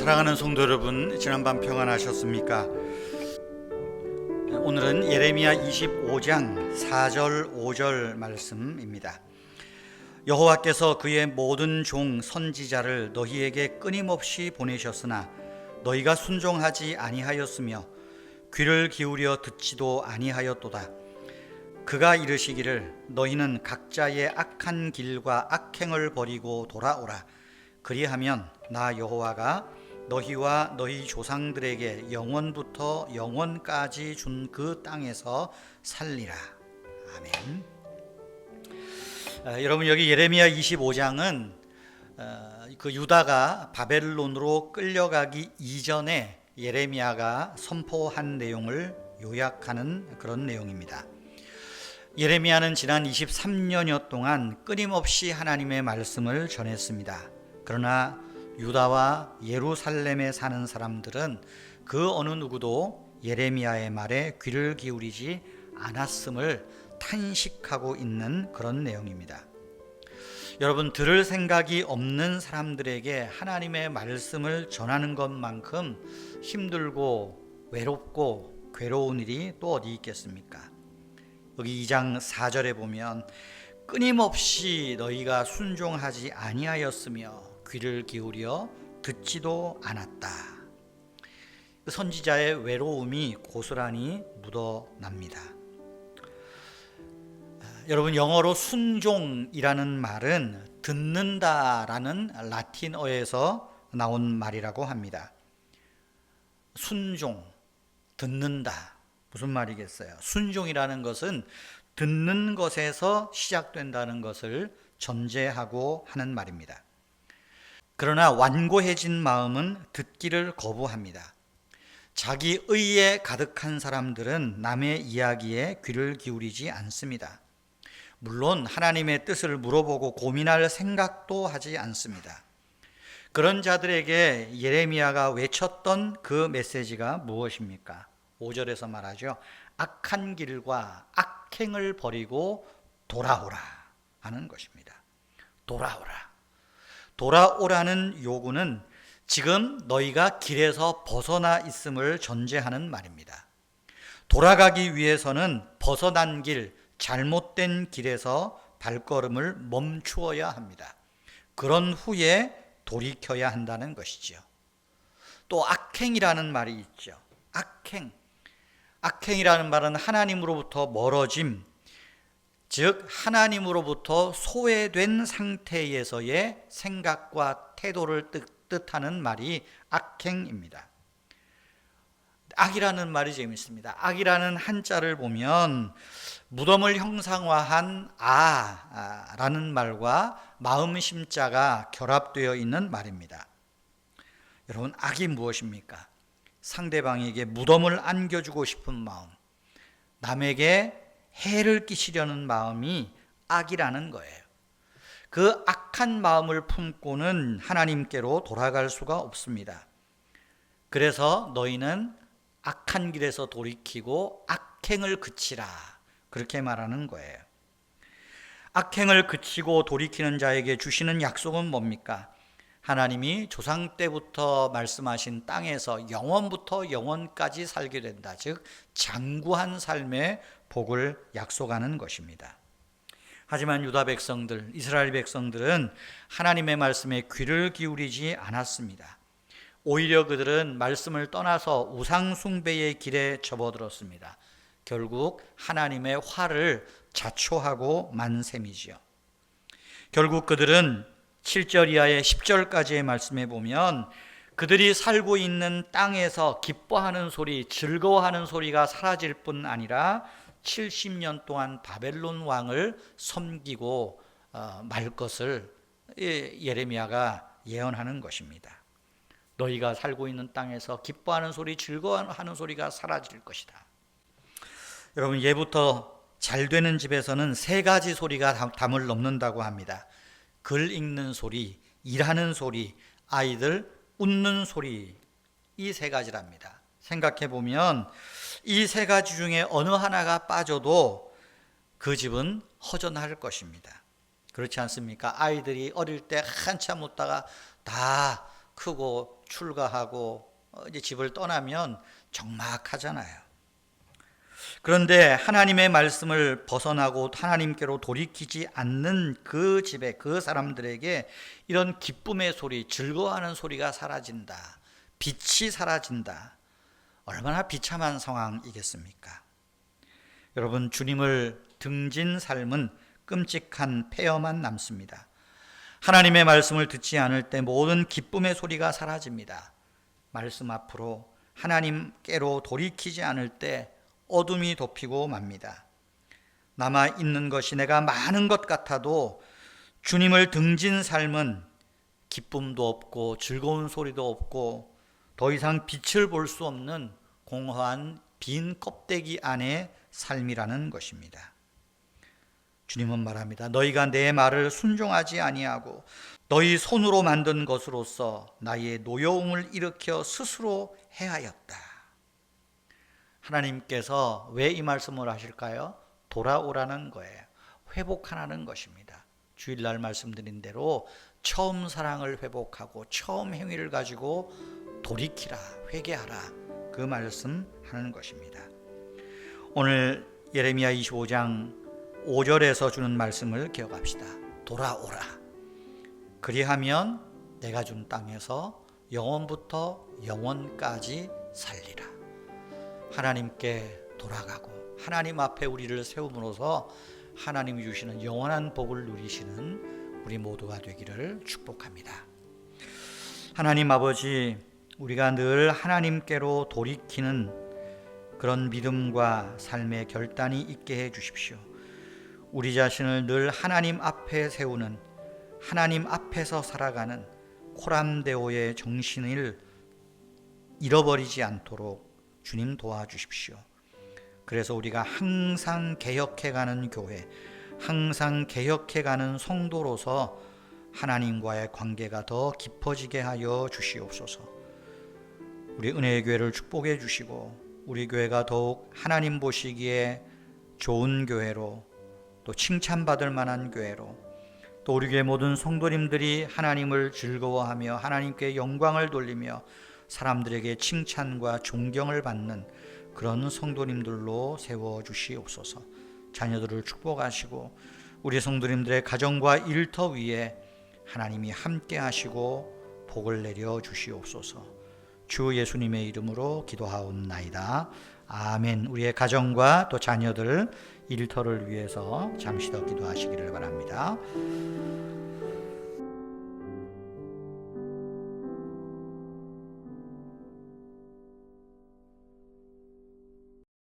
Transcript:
사랑하는 성도 여러분, 지난밤 평안하셨습니까? 오늘은 예레미야 25장 4절 5절 말씀입니다. 여호와께서 그의 모든 종 선지자를 너희에게 끊임없이 보내셨으나 너희가 순종하지 아니하였으며 귀를 기울여 듣지도 아니하였도다. 그가 이르시기를 너희는 각자의 악한 길과 악행을 버리고 돌아오라. 그리하면 나 여호와가 너희와 너희 조상들에게 영원부터 영원까지 준 그 땅에서 살리라. 아멘. 여러분, 여기 예레미야 25장은 그 유다가 바벨론으로 끌려가기 이전에 예레미야가 선포한 내용을 요약하는 그런 내용입니다. 예레미야는 지난 23년여 동안 끊임없이 하나님의 말씀을 전했습니다. 그러나 유다와 예루살렘에 사는 사람들은 그 어느 누구도 예레미야의 말에 귀를 기울이지 않았음을 탄식하고 있는 그런 내용입니다. 여러분, 들을 생각이 없는 사람들에게 하나님의 말씀을 전하는 것만큼 힘들고 외롭고 괴로운 일이 또 어디 있겠습니까? 여기 2장 4절에 보면 끊임없이 너희가 순종하지 아니하였으며 귀를 기울여 듣지도 않았다. 선지자의 외로움이 고스란히 묻어납니다. 여러분, 영어로 순종이라는 말은 듣는다라는 라틴어에서 나온 말이라고 합니다. 순종, 듣는다. 무슨 말이겠어요? 순종이라는 것은 듣는 것에서 시작된다는 것을 전제하고 하는 말입니다. 그러나 완고해진 마음은 듣기를 거부합니다. 자기 의에 가득한 사람들은 남의 이야기에 귀를 기울이지 않습니다. 물론 하나님의 뜻을 물어보고 고민할 생각도 하지 않습니다. 그런 자들에게 예레미야가 외쳤던 그 메시지가 무엇입니까? 5절에서 말하죠. 악한 길과 악행을 버리고 돌아오라 하는 것입니다. 돌아오라. 돌아오라는 요구는 지금 너희가 길에서 벗어나 있음을 전제하는 말입니다. 돌아가기 위해서는 벗어난 길, 잘못된 길에서 발걸음을 멈추어야 합니다. 그런 후에 돌이켜야 한다는 것이죠. 또 악행이라는 말이 있죠. 악행이라는 말은 하나님으로부터 멀어짐, 즉 하나님으로부터 소외된 상태에서의 생각과 태도를 뜻하는 말이 악행입니다. 악이라는 말이 재밌습니다. 악이라는 한자를 보면 무덤을 형상화한 아라는 말과 마음심자가 결합되어 있는 말입니다. 여러분, 악이 무엇입니까? 상대방에게 무덤을 안겨주고 싶은 마음, 남에게 해를 끼치려는 마음이 악이라는 거예요. 그 악한 마음을 품고는 하나님께로 돌아갈 수가 없습니다. 그래서 너희는 악한 길에서 돌이키고 악행을 그치라, 그렇게 말하는 거예요. 악행을 그치고 돌이키는 자에게 주시는 약속은 뭡니까? 하나님이 조상 때부터 말씀하신 땅에서 영원부터 영원까지 살게 된다. 즉 장구한 삶의 복을 약속하는 것입니다. 하지만 유다 백성들, 이스라엘 백성들은 하나님의 말씀에 귀를 기울이지 않았습니다. 오히려 그들은 말씀을 떠나서 우상 숭배의 길에 접어들었습니다. 결국 하나님의 화를 자초하고 만 셈이지요. 결국 그들은 7절 이하의 10절까지의 말씀에 보면 그들이 살고 있는 땅에서 기뻐하는 소리, 즐거워하는 소리가 사라질 뿐 아니라 70년 동안 바벨론 왕을 섬기고 말 것을 예레미야가 예언하는 것입니다. 너희가 살고 있는 땅에서 기뻐하는 소리, 즐거워하는 소리가 사라질 것이다. 여러분, 예부터 잘 되는 집에서는 세 가지 소리가 담을 넘는다고 합니다. 글 읽는 소리, 일하는 소리, 아이들 웃는 소리, 이 세 가지랍니다. 생각해 보면 이 세 가지 중에 어느 하나가 빠져도 그 집은 허전할 것입니다. 그렇지 않습니까? 아이들이 어릴 때 한참 웃다가 다 크고 출가하고 이제 집을 떠나면 적막하잖아요. 그런데 하나님의 말씀을 벗어나고 하나님께로 돌이키지 않는 그 집에, 그 사람들에게 이런 기쁨의 소리, 즐거워하는 소리가 사라진다. 빛이 사라진다. 얼마나 비참한 상황이겠습니까? 여러분, 주님을 등진 삶은 끔찍한 폐허만 남습니다. 하나님의 말씀을 듣지 않을 때 모든 기쁨의 소리가 사라집니다. 말씀 앞으로 하나님께로 돌이키지 않을 때 어둠이 덮이고 맙니다. 남아있는 것이 내가 많은 것 같아도 주님을 등진 삶은 기쁨도 없고 즐거운 소리도 없고 더 이상 빛을 볼 수 없는 공허한 빈 껍데기 안의 삶이라는 것입니다. 주님은 말합니다. 너희가 내 말을 순종하지 아니하고 너희 손으로 만든 것으로서 나의 노여움을 일으켜 스스로 해하였다. 하나님께서 왜 이 말씀을 하실까요? 돌아오라는 거예요. 회복하라는 것입니다. 주일날 말씀드린 대로 처음 사랑을 회복하고 처음 행위를 가지고 돌이키라, 회개하라, 그 말씀하는 것입니다. 오늘 예레미야 25장 5절에서 주는 말씀을 기억합시다. 돌아오라. 그리하면 내가 준 땅에서 영원부터 영원까지 살리라. 하나님께 돌아가고 하나님 앞에 우리를 세움으로써 하나님이 주시는 영원한 복을 누리시는 우리 모두가 되기를 축복합니다. 하나님 아버지, 우리가 늘 하나님께로 돌이키는 그런 믿음과 삶의 결단이 있게 해 주십시오. 우리 자신을 늘 하나님 앞에 세우는, 하나님 앞에서 살아가는 코람데오의 정신을 잃어버리지 않도록 주님 도와주십시오. 그래서 우리가 항상 개혁해가는 교회, 항상 개혁해가는 성도로서 하나님과의 관계가 더 깊어지게 하여 주시옵소서. 우리 은혜의 교회를 축복해 주시고 우리 교회가 더욱 하나님 보시기에 좋은 교회로, 또 칭찬받을 만한 교회로, 또 우리 교회 모든 성도님들이 하나님을 즐거워하며 하나님께 영광을 돌리며 사람들에게 칭찬과 존경을 받는 그런 성도님들로 세워주시옵소서. 자녀들을 축복하시고 우리 성도님들의 가정과 일터 위에 하나님이 함께 하시고 복을 내려 주시옵소서. 주 예수님의 이름으로 기도하옵나이다. 아멘. 우리의 가정과 또 자녀들 일터를 위해서 잠시 더 기도하시기를 바랍니다.